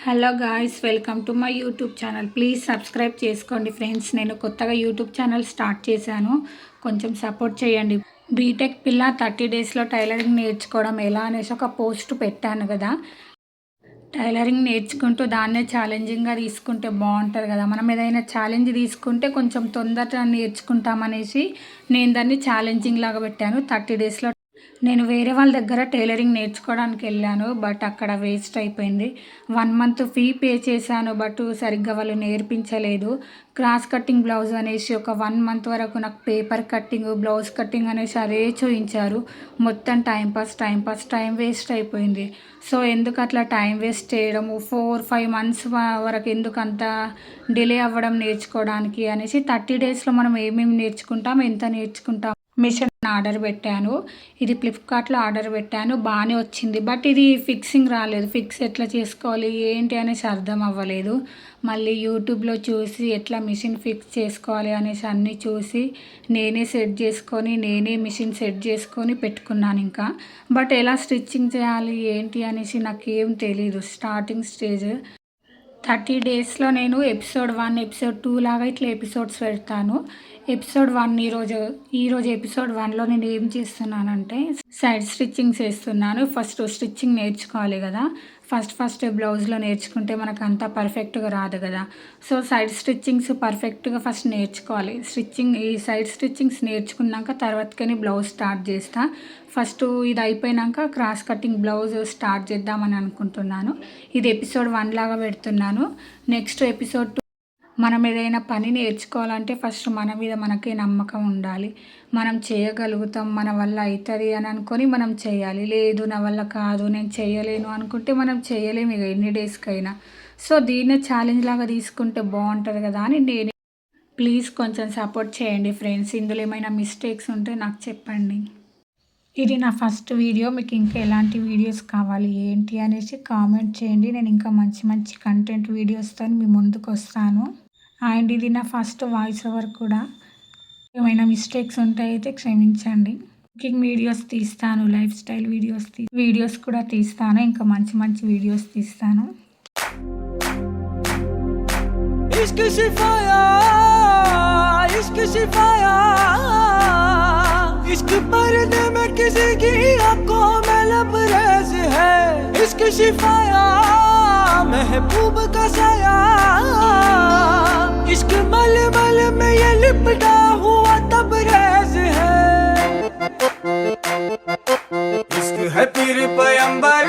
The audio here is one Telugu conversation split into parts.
Hello guys, welcome to my YouTube channel. Please subscribe చేసుకోండి ఫ్రెండ్స్. నేను కొత్తగా యూట్యూబ్ ఛానల్ స్టార్ట్ చేశాను, కొంచెం సపోర్ట్ చేయండి. బీటెక్ పిల్ల 30 డేస్లో టైలరింగ్ నేర్చుకోవడం ఎలా అనేసి ఒక పోస్ట్ పెట్టాను కదా. టైలరింగ్ నేర్చుకుంటూ దాన్నే ఛాలెంజింగ్గా తీసుకుంటే బాగుంటుంది కదా. మనం ఏదైనా ఛాలెంజ్ తీసుకుంటే కొంచెం తొందరగా నేర్చుకుంటామనేసి నేను దాన్ని ఛాలెంజింగ్ లాగా పెట్టాను. 30 డేస్లో నేను వేరే వాళ్ళ దగ్గర టైలరింగ్ నేర్చుకోవడానికి వెళ్ళాను, బట్ అక్కడ వేస్ట్ అయిపోయింది. 1 మంత్ ఫీ పే చేశాను, బట్ సరిగ్గా వాళ్ళు నేర్పించలేదు. క్రాస్ కటింగ్ బ్లౌజ్ అనేసి ఒక 1 మంత్ వరకు నాకు పేపర్ కట్టింగ్, బ్లౌజ్ కటింగ్ అనేసి అదే చూపించారు. మొత్తం టైం వేస్ట్ అయిపోయింది. సో ఎందుకు అట్లా టైం వేస్ట్ చేయడము, 4-5 మంత్స్ వరకు ఎందుకు అంత డిలే అవ్వడం నేర్చుకోవడానికి అనేసి 30 డేస్లో మనం ఏమేమి నేర్చుకుంటాం, ఎంత నేర్చుకుంటాం. మిషన్ ఆర్డర్ పెట్టాను, ఇది ఫ్లిప్కార్ట్లో ఆర్డర్ పెట్టాను, బాగానే వచ్చింది. బట్ ఇది ఫిక్సింగ్ రాలేదు. ఫిక్స్ ఎట్లా చేసుకోవాలి ఏంటి అనేసి అర్థం అవ్వలేదు. మళ్ళీ యూట్యూబ్లో చూసి ఎట్లా మిషన్ ఫిక్స్ చేసుకోవాలి అనేసి అన్నీ చూసి నేనే మిషన్ సెట్ చేసుకొని పెట్టుకున్నాను ఇంకా. బట్ ఎలా స్టిచ్చింగ్ చేయాలి ఏంటి అనేసి నాకేం తెలీదు. స్టార్టింగ్ స్టేజ్ 30 డేస్లో నేను ఎపిసోడ్ 1, ఎపిసోడ్ 2 లాగా ఇట్లా ఎపిసోడ్స్ పెడతాను. ఎపిసోడ్ 1 ఈరోజు ఎపిసోడ్ 1లో నేను ఏం చేస్తున్నానంటే సైడ్ స్టిచ్చింగ్స్ వేస్తున్నాను. ఫస్ట్ స్టిచ్చింగ్ నేర్చుకోవాలి కదా. ఫస్ట్ బ్లౌజ్లో నేర్చుకుంటే మనకు అంతా పర్ఫెక్ట్గా రాదు కదా. సో సైడ్ స్టిచ్చింగ్స్ పర్ఫెక్ట్గా ఫస్ట్ నేర్చుకోవాలి. ఈ సైడ్ స్టిచ్చింగ్స్ నేర్చుకున్నాక తర్వాతకని బ్లౌజ్ స్టార్ట్ చేస్తా. ఫస్ట్ ఇది అయిపోయినాక క్రాస్ కటింగ్ బ్లౌజ్ స్టార్ట్ చేద్దామని అనుకుంటున్నాను. ఇది ఎపిసోడ్ 1 లాగా పెడుతున్నాను. Next episode 2. మనం ఏదైనా పని నేర్చుకోవాలంటే ఫస్ట్ మన మీద మనకే నమ్మకం ఉండాలి. మనం చేయగలుగుతాం, మన వల్ల అవుతుంది అని అనుకొని మనం చేయాలి. లేదు నా వల్ల కాదు, నేను చేయలేను అనుకుంటే మనం చేయలేము ఇక ఎన్ని డేస్కైనా. సో దీన్నే ఛాలెంజ్ లాగా తీసుకుంటే బాగుంటుంది కదా అని నేను. ప్లీజ్ కొంచెం సపోర్ట్ చేయండి ఫ్రెండ్స్. ఇందులో ఏమైనా మిస్టేక్స్ ఉంటే నాకు చెప్పండి. ఇది నా ఫస్ట్ వీడియో. మీకు ఇంకా ఎలాంటి వీడియోస్ కావాలి ఏంటి అనేసి కామెంట్ చేయండి. నేను ఇంకా మంచి కంటెంట్ వీడియోస్తో మీ ముందుకు వస్తాను. అండ్ ఇది నా ఫస్ట్ వాయిస్ ఓవర్ కూడా. ఏమైనా మిస్టేక్స్ ఉంటాయితే క్షమించండి. కుకింగ్ వీడియోస్ తీస్తాను, లైఫ్ స్టైల్ వీడియోస్ కూడా తీస్తాను. ఇంకా మంచి వీడియోస్ తీస్తాను. इश्क पर्दे में किसी की आंखों में लबरेज है, इश्क शिफाया महबूब का साया, इश्क मलमल में ये लिपटा हुआ तबरेज है, इश्क है पीर पैगंबर,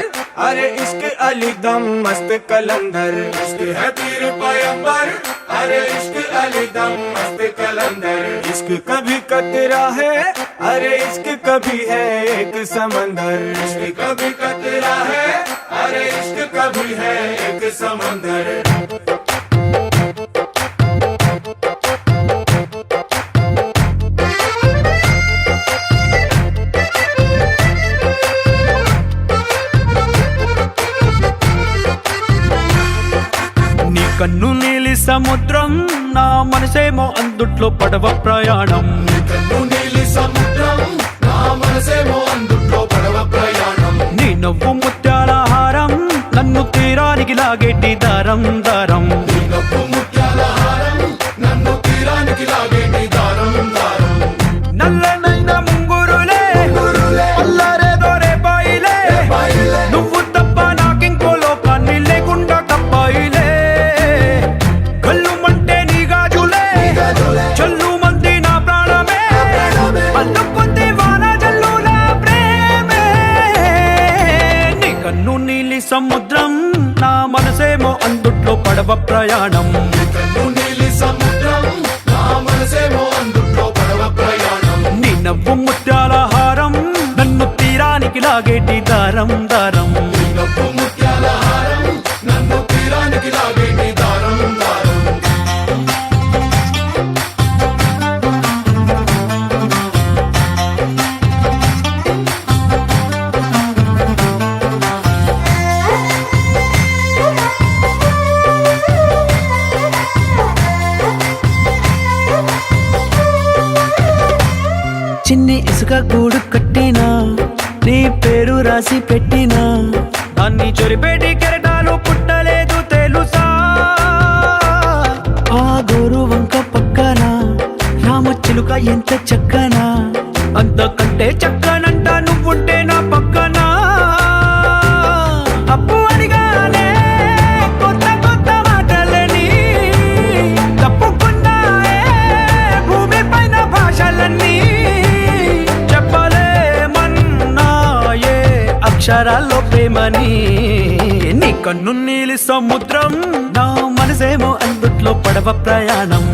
अरे इश्क अली दम मस्त कलंदर, इश्क है पीर पैगंबर, अरे इश्क अली दम मस्त कलंदर, इश्क कभी कतरा है, अरे इश्क कभी है एक समंदर, इश्क कभी कतरा है, अरे इश्क कभी है एक समंदर. కన్ను నీలి సముద్రం, నా మనసేమో అందుట్లో పడవ ప్రయాణం. నీ నవ్వు ముత్యాల హారం, నన్ను తీరానికి లాగేటి దారం దారం. నల్లనైన ముంగురులే అల్లారేదో రేపాయిలే, నువ్వు తప్ప నాకింకో లోకాన్ని లేకుండా కప్పాయిలే. కళ్ళుమంటే నీ గాజులే, చల్లు మంది నా ప్రాణమే, అల్లుకుంది వాన జల్లుల ప్రేమే. నీ కన్ను నీలి సముద్రం, నా మనసేమో అందుట్లో పడవ ప్రయాణం. నీ నవ్వు ముత్యాల హారం, నన్ను తీరానికి లాగేటి దారం దారం. చిన్ని ఇసుక గూడు కట్టినా, నీ పేరు రాసి పెట్టినా, దాన్ని చొరిపేటి కెరటాలు పుట్టలేదు ఎంత చక్కనా, అంతకంటే చక్కనంట నువ్వుంటే నా పక్కన. అప్పు అడిగానే కొత్త కొత్త మాటలని, తప్పుకున్నాయే భూమి పైన భాషలన్నీ. చెప్పలేమన్నాయే అక్షరాల్లో ప్రేమని. నీ కన్ను నీలి సముద్రం, నా మనసేమో అందుట్లో పడవ ప్రయాణం.